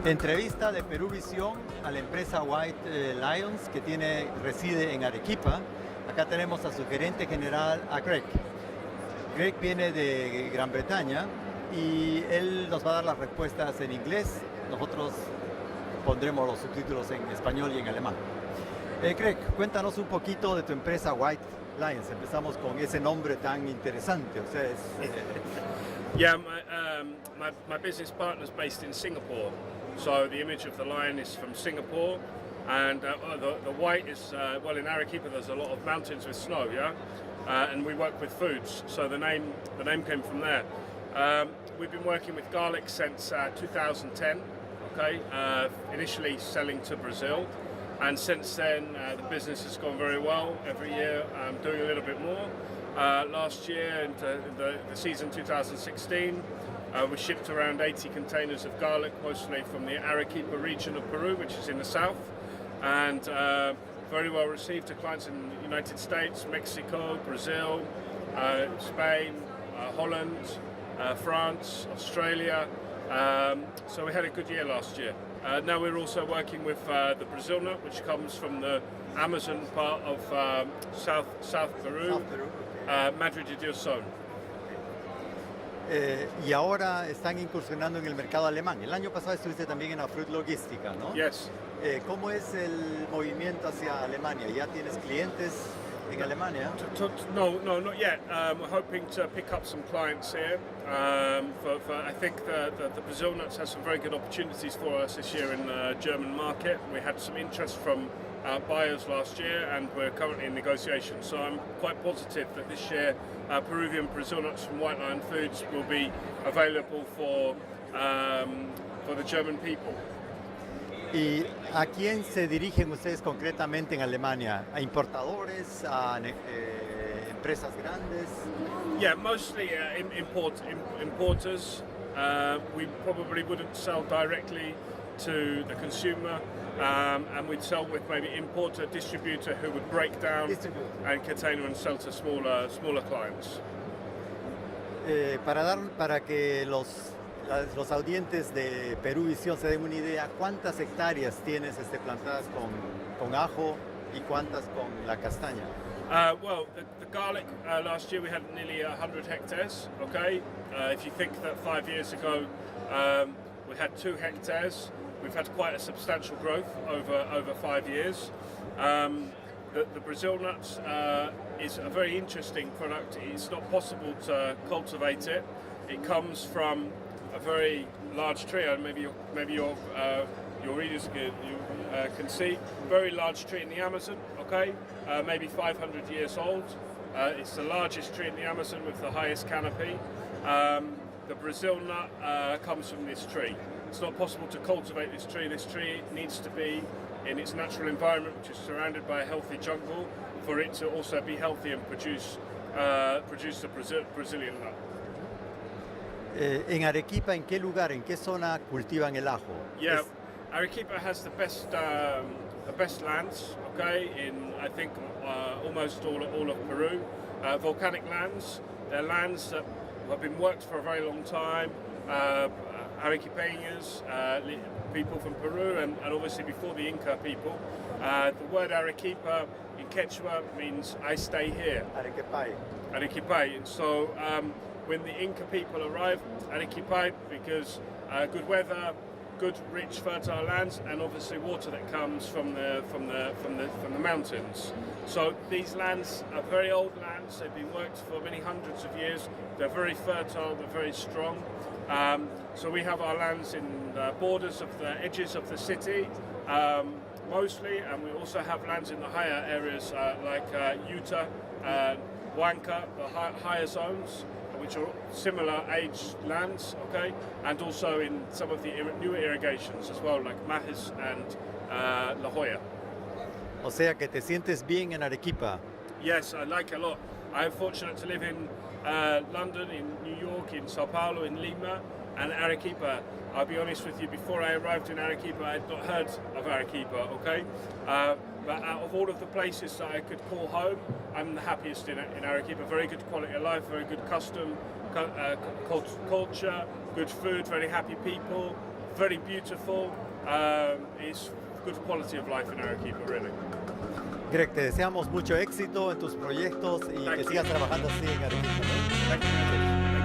Entrevista de Peru-Vision a la empresa White Lions que reside en Arequipa. Acá tenemos a su gerente general, a Greg. Greg viene de Gran Bretaña y él nos va a dar las respuestas en inglés. Nosotros pondremos los subtítulos en español y en alemán. Greg, cuéntanos un poquito de tu empresa White Lions. Empezamos con ese nombre tan interesante. O sea, Yeah, my business partner is based in Singapore, so the image of the lion is from Singapore, and the white is, well, in Arequipa there's a lot of mountains with snow, yeah, and we work with foods, so the name came from there. We've been working with garlic since 2010, okay, initially selling to Brazil, and since then the business has gone very well. Every year doing a little bit more. Last year, into the season 2016, we shipped around 80 containers of garlic, mostly from the Arequipa region of Peru, which is in the south, and very well received to clients in the United States, Mexico, Brazil, Spain, Holland, France, Australia. So we had a good year last year. Now we're also working with the Brazil nut, which comes from the Amazon part of South Peru. Madre de Dios son. Y ahora están incursionando en el mercado alemán. El año pasado estuviste también en la Fruit Logistica, ¿no? Yes. ¿Cómo es el movimiento hacia Alemania? ¿Ya tienes clientes en Alemania? No, not yet. We're hoping to pick up some clients here. I think the Brazil nuts has some very good opportunities for us this year in the German market. We had some interest from buyers last year, and we're currently in negotiations. So I'm quite positive that this year Peruvian Brazil nuts from White Lion Foods will be available for the German people. ¿Y a quién se dirigen ustedes concretamente en Alemania? ¿A importadores? ¿A empresas grandes? Yeah, mostly importers. We probably wouldn't sell directly to the consumer, and we'd sell with maybe importer, distributor who would break down and container and sell to smaller clients. Para que los audientes de Peru-Vision se den una idea, ¿cuántas hectáreas tienes plantadas con ajo y cuántas con la castaña? Well, the garlic, last year we had nearly 100 hectares, okay? If you think that 5 years ago we had 2 hectares, we've had quite a substantial growth over 5 years. The Brazil nuts is a very interesting product. It's not possible to cultivate it. It comes from a very large tree, and maybe your readers can see. Very large tree in the Amazon, okay? Maybe 500 years old. It's the largest tree in the Amazon with the highest canopy. The Brazil nut comes from this tree. It's not possible to cultivate this tree. This tree needs to be in its natural environment, which is surrounded by a healthy jungle, for it to also be healthy and produce the Brazilian nut. En Arequipa, ¿en qué lugar, en qué zona cultivan el ajo? Yeah, Arequipa has the best lands, okay, in I think almost all of Peru. Volcanic lands. They're lands that have been worked for a very long time. Arequipeños, people from Peru, and obviously before the Inca people. The word Arequipa in Quechua means I stay here. Arequipa. And so when the Inca people arrived, Arequipa, because good weather, good, rich, fertile lands, and obviously water that comes from the mountains. So these lands are very old lands. They've been worked for many hundreds of years. They're very fertile. They're very strong. So we have our lands in the borders of the edges of the city, mostly, and we also have lands in the higher areas like Utah, Huanca, the higher zones, which are similar age lands, okay, and also in some of the newer irrigations as well, like Majes and La Joya. O sea que te sientes bien en Arequipa. Yes, I like it a lot. I'm fortunate to live in London, in New York, in Sao Paulo, in Lima, and Arequipa. I'll be honest with you, before I arrived in Arequipa, I had not heard of Arequipa, okay? But out of all of the places that I could call home, I'm the happiest in Arequipa. Very good quality of life, very good custom, culture, good food, very happy people, very beautiful. It's good quality of life in Arequipa, really. Greg, te deseamos mucho éxito en tus proyectos y Thank que you. sigas trabajando así en Arequipa, ¿no? Thank you.